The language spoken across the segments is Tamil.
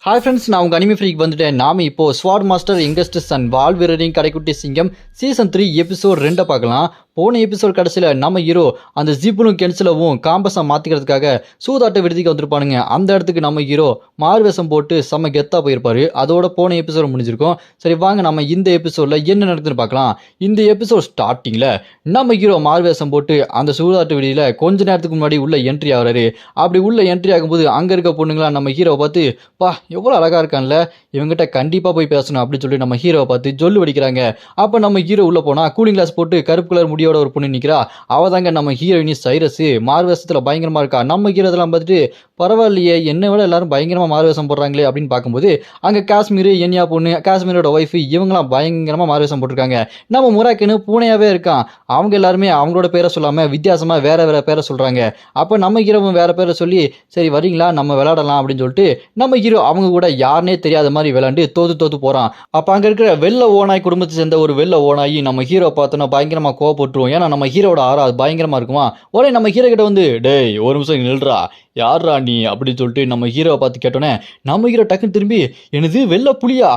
ஹாய் ஃப்ரெண்ட்ஸ், நான் உங்கள் அனிமி ஃப்ரீக் வந்துட்டேன். நாம் இப்போது ஸ்வாட் மாஸ்டர் யங்கஸ்டர்ஸ் அண்ட் வால் வீரரின் கடைக்குட்டி சிங்கம் சீசன் 3 எபிசோட் 2 பார்க்கலாம். போன எபிசோட் கடைசியில் நம்ம ஹீரோ அந்த ஜிப்புலும் கென்சிலவும் காம்பஸை மாற்றிக்கிறதுக்காக சூதாட்ட விடுதிக்கு வந்திருப்பானுங்க. அந்த இடத்துக்கு நம்ம ஹீரோ மார்வேஷம் போட்டு செம்ம கெத்தாக போயிருப்பாரு. அதோட போன எபிசோட் முடிஞ்சிருக்கும். சரி வாங்க நம்ம இந்த எபிசோடில் என்ன நடக்குதுன்னு பார்க்கலாம். இந்த எபிசோட் ஸ்டார்டிங்கில் நம்ம ஹீரோ மார்வேஷம் போட்டு அந்த சூதாட்ட விடுதியில் கொஞ்ச நேரத்துக்கு முன்னாடி உள்ள என்ட்ரி ஆகிறாரு. அப்படி உள்ள என்ட்ரி ஆகும்போது அங்கே இருக்க பொண்ணுங்களா நம்ம ஹீரோவை பார்த்து, பா எவ்வளோ அழகாக இருக்கான்ல, இவங்ககிட்ட கண்டிப்பாக போய் பேசணும் அப்படின்னு சொல்லி நம்ம ஹீரோவை பார்த்து ஜொல்லு வடிக்கிறாங்க. அப்போ நம்ம ஹீரோ உள்ளே போனால் கூலிங் கிளாஸ் போட்டு கருப்பு கலர் முடியோட ஒரு பொண்ணு நிற்கிறா. அவள் தாங்க நம்ம ஹீரோயினி சைரஸ். மார்வேஷத்தில் பயங்கரமாக இருக்கா. நம்ம ஹீரோ இதெல்லாம் பார்த்துட்டு, பரவாயில்லையே என்னை விட எல்லாரும் பயங்கரமாக மார்வேஷம் போடுறாங்களே அப்படின்னு பார்க்கும்போது அங்கே காஷ்மீர் என்யா பொண்ணு, காஷ்மீரோட ஒய்ஃபு, இவங்களாம் பயங்கரமாக மார்வேஷம் போட்டிருக்காங்க. நம்ம முராக்கின்னு பூனையாகவே இருக்கான். அவங்க எல்லாருமே அவங்களோட பேரை சொல்லாமல் வித்தியாசமாக வேற வேற பேரை சொல்கிறாங்க. அப்போ நம்ம ஹீரோவும் வேற பேரை சொல்லி, சரி வரீங்களா நம்ம விளையாடலாம் அப்படின்னு சொல்லிட்டு நம்ம ஹீரோ அவங்க கூட யாருனே தெரியாத மாதிரி விளையாண்டு தோத்து போகிறான். அப்போ அங்கே இருக்கிற வெள்ள ஓனாய் குடும்பத்தை சேர்ந்த ஒரு வெள்ள ஓனாயி நம்ம ஹீரோ பார்த்தோன்னா பயங்கரமாக கோவப்பட்டுருவோம். ஏன்னா நம்ம ஹீரோட ஆறா அது பயங்கரமாக இருக்குமா. உடனே நம்ம ஹீரோ கிட்ட வந்து, டேய் ஒரு நிமிஷம் நில்றா, யாரா நீ அப்படின்னு சொல்லிட்டு நம்ம ஹீரோவை பார்த்து கேட்டோன்னே நம்ம ஹீரோ டக்குன்னு திரும்பி, எனது வெள்ளை புலியா,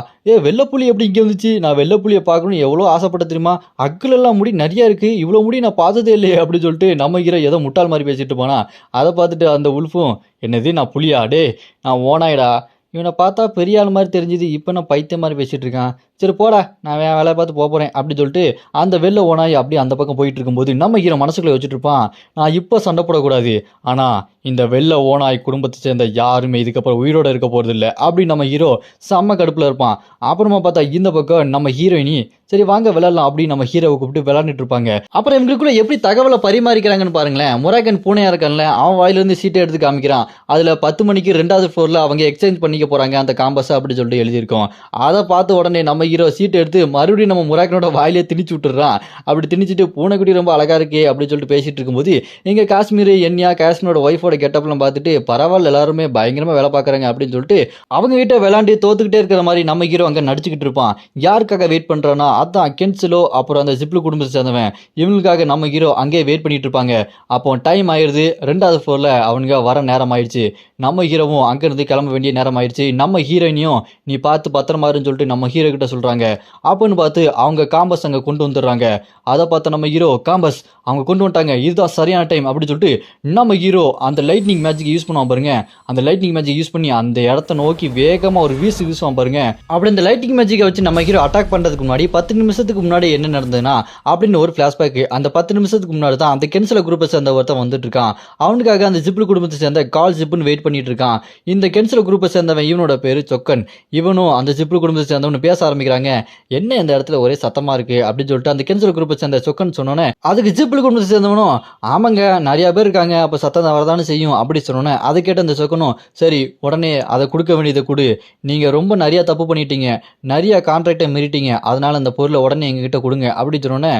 வெள்ளை புலி எப்படி இங்கே வந்துச்சு, நான் வெள்ளை புலியை பார்க்கணும்னு எவ்வளோ ஆசைப்பட்ட தெரியுமா, அக்குலெல்லாம் முடி நிறையா இருக்குது, இவ்வளோ முடி நான் பார்த்ததே இல்லையே அப்படின்னு சொல்லிட்டு நம்ம ஹீரோ ஏதோ முட்டாள் மாதிரி பேசிட்டு போனா. அதை பார்த்துட்டு அந்த உல்ஃபும், என்னது நான் புலியா, டே நான் ஓனாயிடா, இவனை பார்த்தா பெரிய ஆள் மாதிரி தெரிஞ்சுது, இப்போ நான் பைத்தியம் மாதிரி பேசிகிட்டு இருக்கான், சரி போடா நான் வேலையை பார்த்து போகிறேன் அப்படின்னு சொல்லிட்டு அந்த வெள்ளை ஓனாய் அப்படியே அந்த பக்கம் போயிட்டு இருக்கும்போது நம்ம ஹீரோ மனசுக்குள்ளே வச்சுட்டு இருப்பான், நான் இப்போ சண்டை போடக்கூடாது, ஆனால் இந்த வெள்ளை ஓனாய் குடும்பத்தை சேர்ந்த யாருமே இதுக்கப்புறம் உயிரோடு இருக்க போகிறது இல்லை அப்படின்னு நம்ம ஹீரோ செம்ம கடுப்பில் இருப்பான். அப்புறமா பார்த்தா இந்த பக்கம் நம்ம ஹீரோயினி, சரி வாங்க விளையாடலாம் அப்படின்னு நம்ம ஹீரோவை கூப்பிட்டு விளையாண்டுட்டு இருப்பாங்க. அப்புறம் இவங்களுக்குள்ள எப்படி தகவலை பரிமாறிக்கிறாங்கன்னு பாருங்களேன். முராகன் பூனையா இருக்கான்ல, அவன் வாயிலிருந்து சீட்டை எடுத்து காமிக்கிறான். அதில் 10 மணிக்கு 2வது ஃப்ளோரில் அவங்க எக்ஸ்சேஞ்ச் பண்ணிக்க போகிறாங்க அந்த காம்பஸை அப்படி சொல்லிட்டு எழுதியிருக்கோம். அதை பார்த்த உடனே நம்ம ஹீரோ சீட்டை எடுத்து மறுபடியும் நம்ம முராகனோட வாயிலே திணிச்சு விட்டுறான். அப்படி திணிச்சிட்டு, பூனைக்குடி ரொம்ப அழகா இருக்கே அப்படின்னு சொல்லிட்டு பேசிட்டு இருக்கும்போது எங்க காஷ்மீர் என்யா காஷ்மீரோட ஒய்ஃபோட கெட்டப்லாம் பார்த்துட்டு, பரவாயில்ல எல்லாருமே பயங்கரமாக வேலை பார்க்குறாங்க அப்படின்னு சொல்லிட்டு அவங்க கிட்ட விளையாண்டு தோத்துக்கிட்டே இருக்கிற மாதிரி நம்ம ஹீரோ அங்கே நடிச்சுக்கிட்டு இருப்பான். யாருக்காக வெயிட் பண்ணுறான்னா, அதான் கென்சிலோ அப்புறம் அந்த ஜிப்லு குடும்பத்தை சேர்ந்தவன், இவங்களுக்காக நம்ம ஹீரோ அங்கேயே வெயிட் பண்ணிட்டு இருப்பாங்க. அப்போ டைம் ஆயிடுது, 2வது ஃப்ளோரில் அவனுங்க வர நேரம் ஆயிடுச்சு. நம்ம ஹீரோவும் அங்கேருந்து கிளம்ப வேண்டிய நேரம் ஆயிடுச்சு. நம்ம ஹீரோயினியும் நீ பார்த்து பத்திரமா இருன்னு சொல்லிட்டு நம்ம ஹீரோ கிட்ட சொல்கிறாங்க. அப்போன்னு பார்த்து அவங்க காம்பஸ் அங்கே கொண்டு வந்துடுறாங்க. அதை பார்த்து நம்ம ஹீரோ, காம்பஸ் அவங்க கொண்டு வந்துட்டாங்க, இதுதான் சரியான டைம் அப்படின்னு சொல்லிட்டு நம்ம ஹீரோ அந்த லைட்னிங் மேஜிக் யூஸ் பண்ணுவான் பாருங்க. அந்த லைட்னிங் மேஜிக் யூஸ் பண்ணி அந்த இடத்த நோக்கி வேகமாக ஒரு வீசுவான் பாருங்க. அப்படி இந்த லைட்னிங் மேஜிக்கை வச்சு நம்ம ஹீரோ அட்டாக் பண்ணுறதுக்கு முன்னாடி 10 நிமிஷத்துக்கு முன்னாடி என்ன நடந்ததுன்னா அப்படின்னு ஒரு ஃப்ளாஷ்பேக். அந்த 10 நிமிஷத்துக்கு முன்னாடி தான் அந்த கென்சில குரூப்பை சேர்ந்த ஒருத்தன் வந்துட்டு இருக்கான். அவனுக்காக அந்த ஜிப்லு குடும்பத்தை சேர்ந்த கால் ஜிப்புன்னு வெயிட் பண்ணிட்டு இருக்கான். இந்த கென்சில குரூப்பை சேர்ந்தவன் இவனோட பேரு சொக்கன். இவனும் அந்த ஜிப்லு குடும்பத்தை சேர்ந்தவனு பேச ஆரம்பிக்கிறாங்க. என்ன இந்த இடத்துல ஒரே சத்தமா இருக்கு அப்படின்னு சொல்லிட்டு அந்த கென்சில குரூப்பை சேர்ந்த சொக்கன் சொன்னோன்னே, அதுக்கு ஜிப்லு குடும்பத்தை சேர்ந்தவனும், ஆமாங்க நிறைய பேர் இருக்காங்க, அப்போ சத்தம் வரதானே செய்யும் அப்படி சொன்னோன்னே, அதை கேட்ட அந்த சொக்கனும், சரி உடனே அதை கொடுக்க வேண்டியதை கொடு, நீங்க ரொம்ப நிறைய தப்பு பண்ணிட்டீங்க, நிறைய கான்ட்ராக்டை மீறிட்டீங்க, அதனால அந்த பொருளை உடனே எங்ககிட்ட கொடுங்க அப்படி சொன்னோன்னே,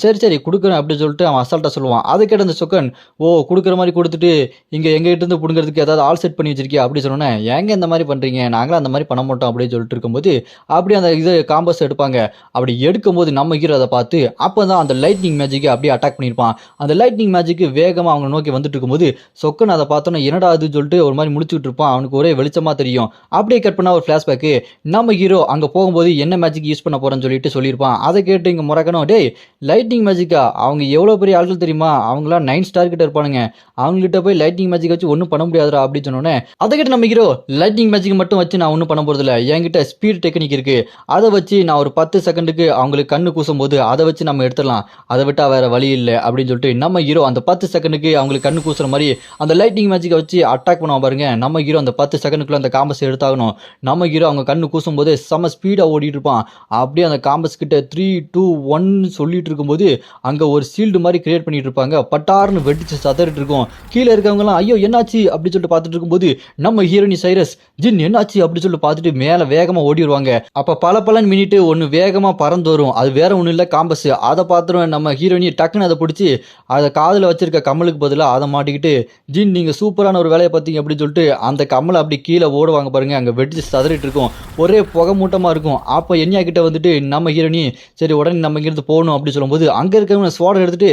சரி கொடுக்குறேன் அப்படின்னு சொல்லிட்டு அவன் அசால்ட்டாக சொல்லுவான். அதை கேட்ட அந்த சொக்கன், ஓ கொடுக்குற மாதிரி கொடுத்துட்டு இங்கே எங்ககிட்ட இருந்து பிடுங்கிறதுக்கு ஏதாவது ஆல் செட் பண்ணி வச்சிருக்கியா அப்படி சொன்னோன்னே, ஏங்க இந்த மாதிரி பண்ணுறீங்க, நாங்களும் அந்த மாதிரி பண்ண மாட்டோம் அப்படின்னு சொல்லிட்டு இருக்கும்போது அப்படி அந்த இது காம்பஸ் எடுப்பாங்க. அப்படி எடுக்கும்போது நம்ம ஹீரோ அதை பார்த்து அப்போ தான் அந்த லைட்னிங் மேஜிக்கை அப்படியே அட்டாக் பண்ணியிருப்பான். அந்த லைட்னிங் மேஜிக்கு வேகமாக அவங்க நோக்கி வந்துட்டு இருக்கும்போது சொக்கன் அதை பார்த்தோன்னா என்னடா அதுன்னு சொல்லிட்டு ஒரு மாதிரி முடிச்சுட்டு இருப்பான். அவனுக்கு ஒரே வெளிச்சமாக தெரியும். அப்படியே கட் பண்ண ஒரு ஃப்ளாஷ்பேக்கு, நம்ம ஹீரோ அங்கே போகும்போது என்ன மேஜிக் யூஸ் பண்ண போகிறேன்னு சொல்லிட்டு சொல்லியிருப்பான். அதை கேட்டு இங்கே முறக்கணும், டேய் லைட்னிங் மேஜிக்கா, அவங்க எவ்வளோ பெரிய ஆட்கள் தெரியுமா, அவங்களாம் 9 ஸ்டார் கிட்ட இருப்பானுங்க, அவங்ககிட்ட போய் லைட்னிங் மேஜிக் வச்சு ஒன்றும் பண்ண முடியாதுடா அப்படின்னு சொன்னோன்னே, அதை கேட்டு நம்ம ஹீரோ, லைட்னிங் மேஜிக் மட்டும் வச்சு நான் ஒன்றும் பண்ண போகிறதில்ல, என்கிட்ட ஸ்பீட் டெக்னிக் இருக்கு, அதை வச்சு நான் ஒரு 10 செகண்டுக்கு அவங்களுக்கு கண்ணு கூசும் போது அதை வச்சு நம்ம எடுத்துடலாம், அதை விட்டா வேற வழி இல்லை அப்படின்னு சொல்லிட்டு நம்ம ஹீரோ அந்த 10 செகண்டுக்கு அவங்களுக்கு கண்ணு கூசுற மாதிரி அந்த லைட்னிங் மேஜிக்கை வச்சு அட்டாக் பண்ணுவோம் பாருங்க. நம்ம ஹீரோ அந்த 10 செகண்டுக்குள்ள அந்த காம்பஸ் எடுத்தாகணும். நம்ம ஹீரோ அவங்க கண்ணு கூசும் போது செம்ம ஸ்பீடாக ஓடிட்டு இருப்பான். அப்படியே அந்த காம்பஸ் கிட்ட 3, 2, 1 சொல்லிட்டு இருக்கும்போது அங்கே ஒரு சீல்டு மாதிரி கிரியேட் பண்ணிட்டு இருப்பாங்க. பட்டார்னு வெடிச்சு சதறிட்டு இருக்கும். கீழே இருக்கவங்கலாம் ஐயோ என்னாச்சு அப்படின்னு சொல்லிட்டு பார்த்துட்டு இருக்கும்போது நம்ம ஹீரோனி சைரஸ், ஜின் என்னாச்சு அப்படின்னு சொல்லிட்டு பார்த்துட்டு மேலே வேகமாக ஓடிடுவாங்க. அப்போ பல மினிட்டு ஒன்று வேகமாக பறந்து வரும். அது வேற ஒன்றும் இல்லை, காம்பஸ். அதை பார்த்துரும் நம்ம ஹீரோயினி டக்குன்னு அதை பிடிச்சி அதை காதில் வச்சிருக்க கம்மலுக்கு பதிலாக அதை மாட்டிக்கிட்டு, ஜின் நீங்கள் சூப்பரான ஒரு வேலையை பார்த்தீங்க அப்படின்னு சொல்லிட்டு அந்த கம்மலை அப்படி கீழே ஓடுவாங்க பாருங்க. அங்கே வெடிச்சு சதறிட்டு இருக்கும், ஒரே புகை மூட்டமாக இருக்கும். அப்போ என்யா கிட்ட வந்துட்டு நம்ம ஹீரோயினி, சரி உடனே நம்ம இங்கிருந்து போகணும் அப்படின்னு சொல்லும்போது அங்கே இருக்கவங்க ஸ்வாட் எடுத்துட்டு,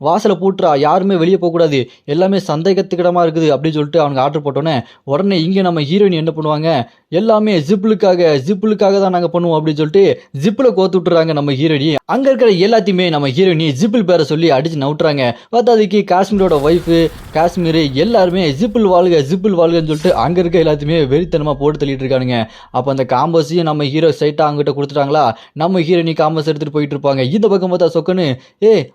வாசலை பூட்டுறா, யாருமே வெளியே போகக்கூடாது, எல்லாமே சந்தேகத்துக்கிடமாக இருக்குது அப்படின்னு சொல்லிட்டு அவனுக்கு ஆர்டர் போட்டோன்னே, உடனே இங்கே நம்ம ஹீரோயினி ஹீரோயின் என்ன பண்ணுவாங்க, எல்லாமே ஜிப்புலுக்காக தான் நாங்க பண்ணுவோம் அப்படின்னு சொல்லிட்டு ஜிப்ல கோத்து விட்டுறாங்க நம்ம ஹீரோயினி. அங்க இருக்கிற எல்லாத்தையுமே நம்ம ஹீரோயினி ஜிப்பிள் பேரை சொல்லி அடிச்சு நவுட்டுறாங்க. பார்த்தாதுக்கு காஷ்மீரோட ஒய்ஃபு காஷ்மீர் எல்லாருமே ஜிப்பிள் வாழ்கன்னு சொல்லிட்டு அங்க இருக்க எல்லாத்தையுமே வெறித்தனமா போட்டு தள்ளிட்டு இருக்கானுங்க. அப்ப அந்த காம்பஸையும் நம்ம ஹீரோ சைட்டா அங்கிட்ட கொடுத்துட்டாங்களா, நம்ம ஹீரோயினி காம்பஸ் எடுத்துட்டு போயிட்டு இருப்பாங்க. இந்த பக்கம் பார்த்தா சொக்கனு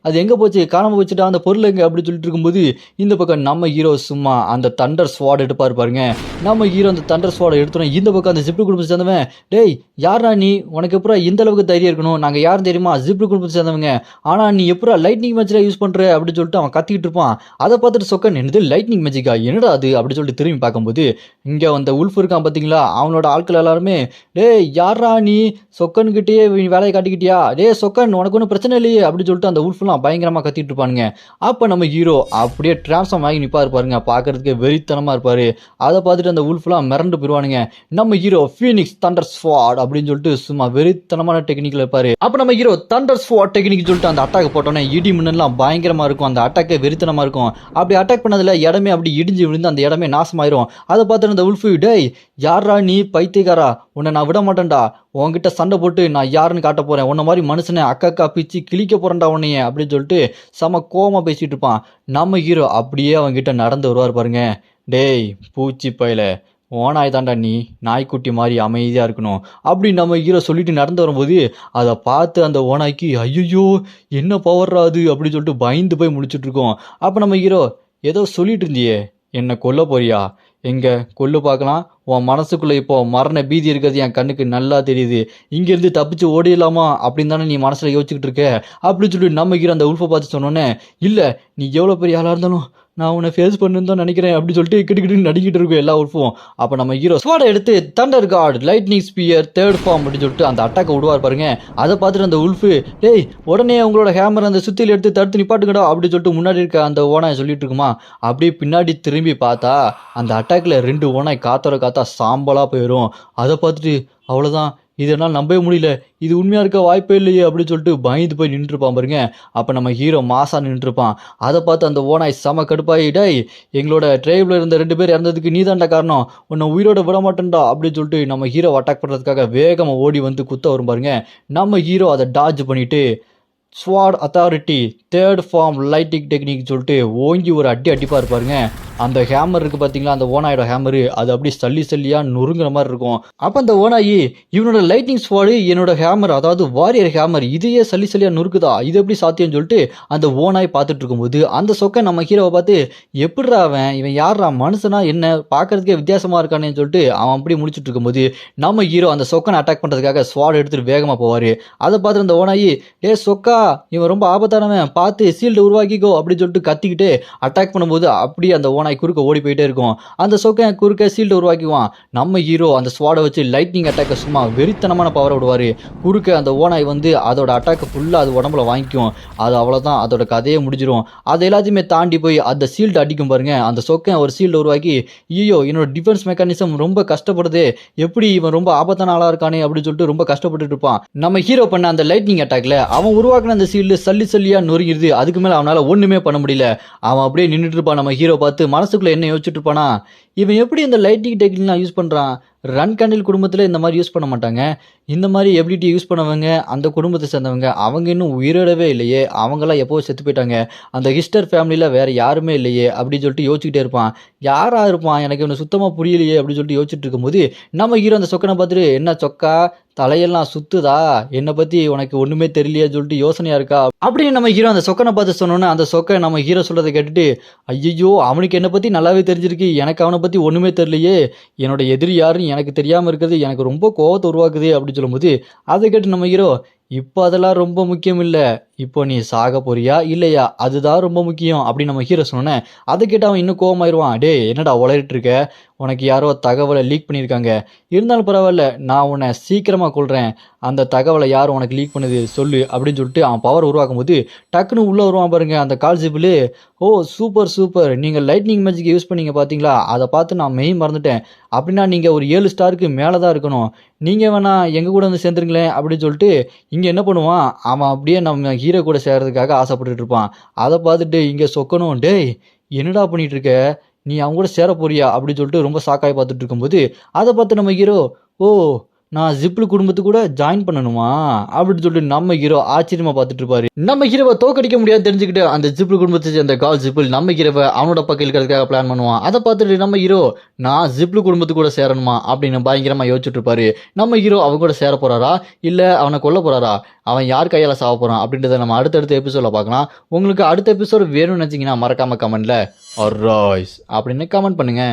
அது எங்க போச்சு, காணாம போச்சுட்டா அந்த பொருள் எங்க அப்படின்னு சொல்லிட்டு இருக்கும்போது இந்த பக்கம் நம்ம ஹீரோ சும்மா அந்த தண்டர் ஸ்வாட் எடுப்பாரு பாருங்க. நம்ம ஹீரோ அந்த தண்டர் ஸ்வாட் எடுத்துறோம். இந்த பக்கம் அந்த ஜிப்பு குடும்பத்தை சேர்ந்தவன், டேய் யாரா நீ, உனக்கு எப்பரா இந்த அளவுக்கு தைரியம் இருக்கணும், நாங்க யாரும் தெரியுமா, ஜிப்பு குடும்பத்தை சேர்ந்தவங்க, ஆனா நீ எப்பரா லைட்னிங் மேஜிக்கா யூஸ் பண்ற அப்படின்னு சொல்லிட்டு அவன் கத்திக்கிட்டு இருப்பான். அதை பார்த்துட்டு சொக்கன் என்னது லைட்னிங் மேஜிக்கா, என்னடா அது அப்படின்னு சொல்லிட்டு திரும்பி பார்க்கும்போது இங்க அந்த உல்ஃப் இருக்கான் பாத்தீங்களா, அவனோட ஆட்கள் எல்லாருமே டேய் யாரா நீ, சொக்கன்கிட்டயே வேலையை காட்டிக்கிட்டியா, டேய் சொக்கன் உனக்கு ஒன்றும் பிரச்சனை இல்லையே அப்படின்னு சொல்லிட்டு அந்த உல்ஃப்லாம் பயங்கரமா கத்திட்டு இருப்பானுங்க. அப்ப நம்ம ஹீரோ அப்படியே டிரான்ஸ்ஃபார்ம் ஆகி நிப்பாரு பாருங்க, பாக்குறதுக்கு வெறித்தனமா இருப்பாரு. அதை பார்த்துட்டு அந்த உல்ஃப்லாம் மிரண்டு போயிருவானுங்க. நம்ம ஹீரோ ஃபீனிக்ஸ் தண்டர் ஸ்வாட் அப்படின்னு சொல்லிட்டு சும்மா வெறித்தனமான டெக்னிக்ல இருப்பாரு. அப்ப நம்ம ஹீரோ தண்டர் ஸ்வாட் டெக்னிக் சொல்லிட்டு அந்த அட்டாக் போட்டோன்னே இடி மின்னல்லாம் பயங்கரமா இருக்கும், அந்த அட்டாக்கே வெறித்தனமா இருக்கும். அப்படி அட்டாக் பண்ணதுல இடமே அப்படி இடிஞ்சு விழுந்து அந்த இடமே நாசமாயிரும். அதை பார்த்துட்டு அந்த உல்ஃபு, டேய் யாரா நீ பைத்தியக்காரா, உன்னை நான் விட மாட்டேன்டா, உன்கிட்ட சண்டை போட்டு நான் யாருன்னு காட்ட போறேன், உன்ன மாதிரி மனுஷனை அக்கா பிச்சு கிழிக்க போறேன்டா உன்னைய அப்படின்னு சொல்லிட்டு செம கோவமா பேசிட்டு இருப்பான். நம்ம ஹீரோ அப்படியே அவன்கிட்ட நடந்து வருவார் பாருங்க. டேய் பூச்சி பயல, ஓனாய் தாண்டா நீ, நாய்க்குட்டி மாதிரி அமைதியாக இருக்கணும் அப்படின்னு நம்ம ஹீரோ சொல்லிட்டு நடந்து வரும்போது அதை பார்த்து அந்த ஓனாய்க்கு ஐயோ என்ன பவர்ரா அது அப்படின்னு சொல்லிட்டு பயந்து போய் முடிச்சுட்டு இருக்கோம். அப்போ நம்ம ஹீரோ, ஏதோ சொல்லிட்டு இருந்தியே, என்னை கொல்ல போறியா, எங்க கொல்லு பார்க்கலாம், உன் மனசுக்குள்ளே இப்போ மரண பீதி இருக்கிறது என் கண்ணுக்கு நல்லா தெரியுது, இங்கேருந்து தப்பிச்சு ஓடிடலாமா அப்படின்னு தானே நீ மனசில் யோசிச்சுக்கிட்டு இருக்க அப்படின்னு சொல்லிட்டு நம்ம ஹீரோ அந்த உல்ஃபை பார்த்து சொன்னோன்னே, இல்லை நீ எவ்வளோ பெரிய ஆளாக இருந்தாலும் நான் உன்னை ஃபேஸ் பண்ணுன்னு தான் நினைக்கிறேன் அப்படின்னு சொல்லிட்டு கிட்டு நடிக்கிட்டு இருக்கும் எல்லா உல்ஃபும். அப்போ நம்ம ஹீரோ ஸ்வாடை எடுத்து thunder card lightning spear third form அப்படின்னு சொல்லிட்டு அந்த அட்டாக்கை விடுவார் பாருங்க. அதை பார்த்துட்டு அந்த உல்ஃபு, டேய் உடனே உங்களோட ஹேமர் அந்த சுத்தியில் எடுத்து தடுத்து நிப்பாட்டுங்கடா அப்படின்னு சொல்லிட்டு முன்னாடி இருக்க அந்த ஓனாய் சொல்லிட்டு இருக்குமா. அப்படியே பின்னாடி திரும்பி பார்த்தா அந்த அட்டாக்ல 2 ஓனாய் காத்தா சாம்பலா போயிடும். அதை பார்த்துட்டு அவ்வளோதான், இதனால் நம்பவே முடியல, இது உண்மையாக இருக்க வாய்ப்பே இல்லையே அப்படின்னு சொல்லிட்டு பயந்து போய் நின்றுருப்பான் பாருங்க. அப்போ நம்ம ஹீரோ மாசா நின்றுருப்பான். அதை பார்த்து அந்த ஓனாய் செம கடுப்பாகி, டேய் எங்களோட ட்ரைபில் இருந்த 2 பேர் இறந்ததுக்கு நீ தான்டா காரணம், உன்னை உயிரோட விட மாட்டேன்டா அப்படின்னு சொல்லிட்டு நம்ம ஹீரோ அட்டாக் பண்ணுறதுக்காக வேகமாக ஓடி வந்து குத்த வரும் பாருங்க. நம்ம ஹீரோ அதை டாஜ் பண்ணிட்டு ஸ்வாட் authority third form lighting technique சொல்லிட்டு ஓங்கி ஒரு அடிப்பாக இருப்பாருங்க. அந்த ஹேமர் இருக்குது பார்த்தீங்களா, அந்த ஓனாயோட ஹேமரு, அது அப்படி சல்லியாக நொறுங்குற மாதிரி இருக்கும். அப்போ அந்த ஓனாயி, இவனோட லைட்னிங் ஸ்வாடு என்னோட ஹேமர், அதாவது வாரியர் ஹேமர், இதையே சல்லியாக நொறுக்குதா, இது எப்படி சாத்தியம்னு சொல்லிட்டு அந்த ஓனாய் பார்த்துட்டு இருக்கும்போது அந்த சொக்கை நம்ம ஹீரோவை பார்த்து, எப்படிரா இவன் யாரா மனுஷனா என்ன பார்க்கறதுக்கே வித்தியாசமாக இருக்கானேன்னு சொல்லிட்டு அவன் அப்படி முடிச்சுட்டு இருக்கும்போது நம்ம ஹீரோ அந்த சொக்கனை அட்டாக் பண்ணுறதுக்காக ஸ்வாட் எடுத்துகிட்டு வேகமாக போவார். அதை பார்த்துட்டு அந்த ஓனாயி, டே சொக்கா இவன் ரொம்ப ஆபத்தானவன், பார்த்து சீல்டு உருவாக்கிக்கோ அப்படின்னு சொல்லிட்டு கத்திக்கிட்டு அட்டாக் பண்ணும்போது அப்படியே அந்த ஓனாய் குறுக்க ஓடி போயிட்டே இருக்கும். அந்த சொக்கன் குறுக்க சீல்டு உருவாக்குவான். நம்ம ஹீரோ அந்த ஸ்வாடை வச்சு லைட்னிங் அட்டாக்கை சும்மா வெறித்தனமான பவரை விடுவார். குறுக்க அந்த ஓனாய் வந்து அதோட அட்டாக்கை ஃபுல்லாக அது உடம்புல வாங்கிக்கும். அது அவ்வளோதான், அதோட கதையே முடிஞ்சிடும். அது எல்லாத்தையுமே தாண்டி போய் அந்த சீல்டு அடிக்கும் பாருங்க. அந்த சொக்கன் ஒரு சீல்டு உருவாக்கி, ஐயோ என்னோட டிஃபென்ஸ் மெக்கானிசம் ரொம்ப கஷ்டப்படுது, எப்படி இவன் ரொம்ப ஆபத்தான ஆளாக இருக்கானே அப்படின்னு சொல்லிட்டு ரொம்ப கஷ்டப்பட்டு இருப்பான். நம்ம ஹீரோ பண்ண அந்த லைட்னிங் அட்டாக்ல அவன் உருவாக்கின அந்த சீல்டு சல்லியாக நொறுங்கிடுது. அதுக்கு மேலே அவனால் ஒன்றுமே பண்ண முடியல. அவன் அப்படியே நின்றுட்டு இருப்பான். நம்ம ஹீரோ பார்த்து மனசுக்குள்ள என்ன யோசிச்சுட்டு இருப்பானா, இவன் எப்படி இந்த லைட்டிங் டெக்னிக்லாம் யூஸ் பண்ணுறான், ரன் கேண்டில் குடும்பத்தில் இந்த மாதிரி யூஸ் பண்ண மாட்டாங்க, இந்த மாதிரி எபிலிட்டி யூஸ் பண்ணவங்க அந்த குடும்பத்தை சேர்ந்தவங்க அவங்க இன்னும் உயிரிடவே இல்லையே, அவங்களாம் எப்போது செத்து போயிட்டாங்க, அந்த ஹிஸ்டர் ஃபேமிலியில் வேறு யாருமே இல்லையே அப்படின்னு சொல்லிட்டு யோசிச்சுக்கிட்டே இருப்பான். யாராக இருப்பான், எனக்கு இவனை சுத்தமாக புரியலையே அப்படின்னு சொல்லிட்டு யோசிச்சுட்டு இருக்கும்போது நம்ம ஹீரோ அந்த சொக்கனை பார்த்துட்டு, என்ன சொக்கா தலையெல்லாம் சுத்துதா, என்னை பற்றி உனக்கு ஒன்றுமே தெரியலையே சொல்லிட்டு யோசனையாக இருக்கா அப்படின்னு நம்ம ஹீரோ அந்த சொக்கனை பார்த்து சொன்னோன்னே அந்த சொக்கை நம்ம ஹீரோ சொல்கிறத கேட்டுட்டு, ஐயோ அவனுக்கு என்னை பற்றி நல்லாவே தெரிஞ்சிருக்கு, எனக்கு அவனை பற்றி ஒன்றுமே தெரியலையே, என்னோட எதிரி யாருன்னு எனக்கு தெரியாமல் இருக்கிறது எனக்கு ரொம்ப கோவத்தை உருவாக்குது அப்படின்னு சொல்லும்போது அதை கேட்டு நம்ம ஹீரோ, இப்போ அதெல்லாம் ரொம்ப முக்கியம் இல்லை, இப்போ நீ சாக போறியா இல்லையா அதுதான் ரொம்ப முக்கியம் அப்படின்னு நம்ம ஹீரோ சொன்னேன். அதை கேட்டு அவன் இன்னும் கோவமாயிருவான். டே என்னடா உளறிட்டு இருக்க, உனக்கு யாரோ தகவலை லீக் பண்ணியிருக்காங்க, இருந்தாலும் பரவாயில்ல நான் உன்னை சீக்கிரமாக கொள்கிறேன், அந்த தகவலை யார் உனக்கு லீக் பண்ணுது சொல்லு அப்படின்னு சொல்லிட்டு அவன் பவர் உருவாக்கும் போது டக்குன்னு உள்ளே வருவான் பாருங்க அந்த கால்சிபிள். ஓ சூப்பர் நீங்கள் லைட்னிங் மேஜிக் யூஸ் பண்ணீங்க பார்த்தீங்களா, அதை பார்த்து நான் மெயின் மறந்துட்டேன், அப்படின்னா நீங்கள் ஒரு 7 ஸ்டாருக்கு மேலே தான் இருக்கணும், நீங்கள் வேணா எங்கள் கூட வந்து சேர்ந்துருங்களேன் அப்படின்னு சொல்லிட்டு இங்கே என்ன பண்ணுவான், அவன் அப்படியே நம்ம ஹீரோ கூட சேர்றதுக்காக ஆசைப்பட்டுட்டு இருப்பான். அதை பார்த்துட்டு இங்கே சொக்கணும், டேய் என்னடா பண்ணிட்டு இருக்க, நீ அவங்க கூட சேர போறியா அப்படின்னு சொல்லிட்டு ரொம்ப ஷாக்காகி பார்த்துட்டு இருக்கும்போது அதை பார்த்து நம்ம ஹீரோ, ஓ நான் ஜிப்லு குடும்பத்து கூட ஜாயின் பண்ணணுமா அப்படின்னு சொல்லிட்டு நம்ம ஹீரோ ஆச்சரியமா பார்த்துட்டு இருப்பாரு. நம்ம ஹீரோவை தோக்கடிக்க முடியாது தெரிஞ்சுக்கிட்டு அந்த ஜிப்லு குடும்பத்தை சேர்ந்த கால் ஜிப்பிள் நம்ம ஹீரோவை அவனோட பக்கம் இருக்கிறதுக்காக பிளான் பண்ணுவான். அதை பார்த்துட்டு நம்ம ஹீரோ நான் ஜிப்லு குடும்பத்து கூட சேரணுமா அப்படின்னு பயங்கரமா யோசிச்சுட்டு இருப்பாரு. நம்ம ஹீரோ அவங்க கூட சேர போறாரா இல்ல அவனை கொல்ல போறாரா, அவன் யார் கையால சாவ போறான் அப்படின்றத நம்ம அடுத்தடுத்த எபிசோட்ல பார்க்கலாம். உங்களுக்கு அடுத்த எபிசோட் வேணும்னு நினைச்சீங்கன்னா மறக்காம கமெண்ட்ல அரைஸ் அப்படின்னு கமெண்ட் பண்ணுங்க.